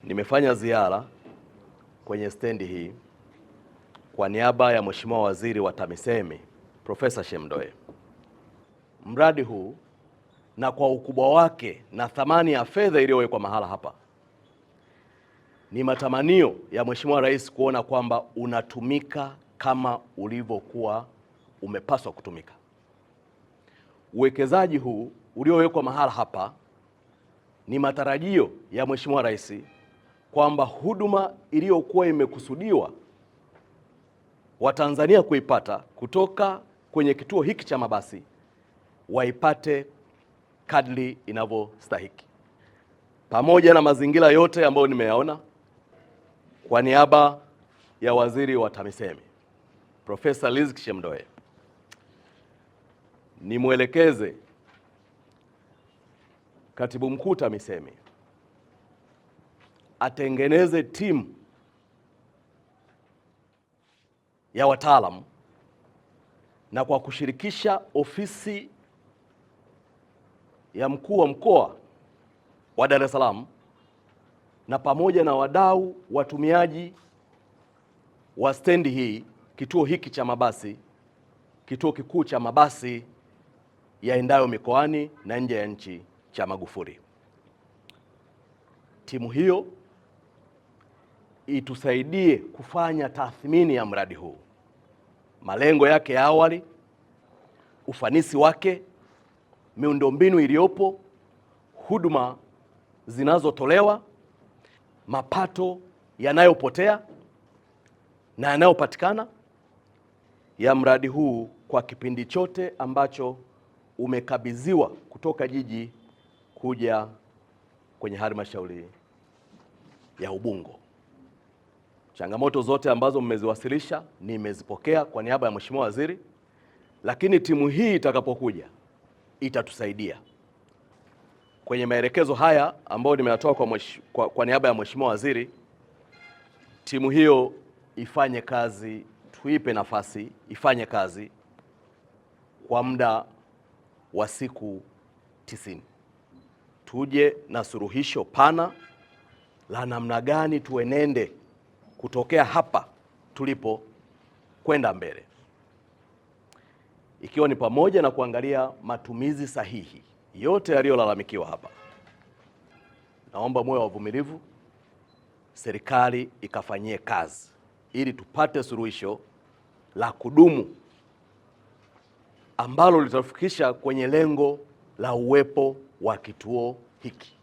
Nimefanya ziara kwenye stendi hii kwa niaba ya Mheshimiwa Waziri wa TAMISEMI Profesa Shemdoe. Mradi huu na kwa ukubwa wake na thamani ya fedha iliyowekwa mahala hapa, ni matamanio ya Mheshimiwa Rais kuona kwamba unatumika kama ulivyokuwa umepaswa kutumika. Uwekezaji huu uliowekwa mahala hapa ni matarajio ya Mheshimiwa Rais kwamba huduma iliyokuwa imekusudiwa Watanzania kuipata kutoka kwenye kituo hiki cha mabasi waipate kadri inavyostahiki. Pamoja na mazingira yote ambayo nimeyaona, kwa niaba ya Waziri wa TAMISEMI Profesa Riziki Shemdoe, nimwelekeze Katibu Mkuu TAMISEMI atengeneze timu ya wataalamu na kwa kushirikisha ofisi ya mkuu wa mkoa wa Dar es Salaam na pamoja na wadau watumiaji wa stendi hii, kituo hiki cha mabasi, kituo kikuu cha mabasi yaendayo mikoani na nje ya nchi cha Magufuli. Timu hiyo itusaidie kufanya tathmini ya mradi huu, malengo yake ya awali, ufanisi wake, miundombinu iliyopo, huduma zinazotolewa, mapato yanayopotea na yanayopatikana ya mradi huu kwa kipindi chote ambacho umekabidhiwa kutoka jiji kuja kwenye halmashauri ya Ubungo. Changamoto zote ambazo mmeziwasilisha nimezipokea kwa niaba ya Mheshimiwa Waziri, lakini timu hii itakapokuja itatusaidia kwenye maelekezo haya ambayo nimeyatoa kwa niaba ya Mheshimiwa Waziri. Timu hiyo ifanye kazi, tuipe nafasi ifanye kazi kwa muda wa siku 90. Tuje na suluhisho pana la namna gani tuenende kutokea hapa tulipo kwenda mbele, ikiwa ni pamoja na kuangalia matumizi sahihi yote yaliyolalamikiwa hapa. Naomba moyo wa uvumilivu, serikali ikafanyie kazi ili tupate suluhisho la kudumu ambalo litafikisha kwenye lengo la uwepo wa kituo hiki.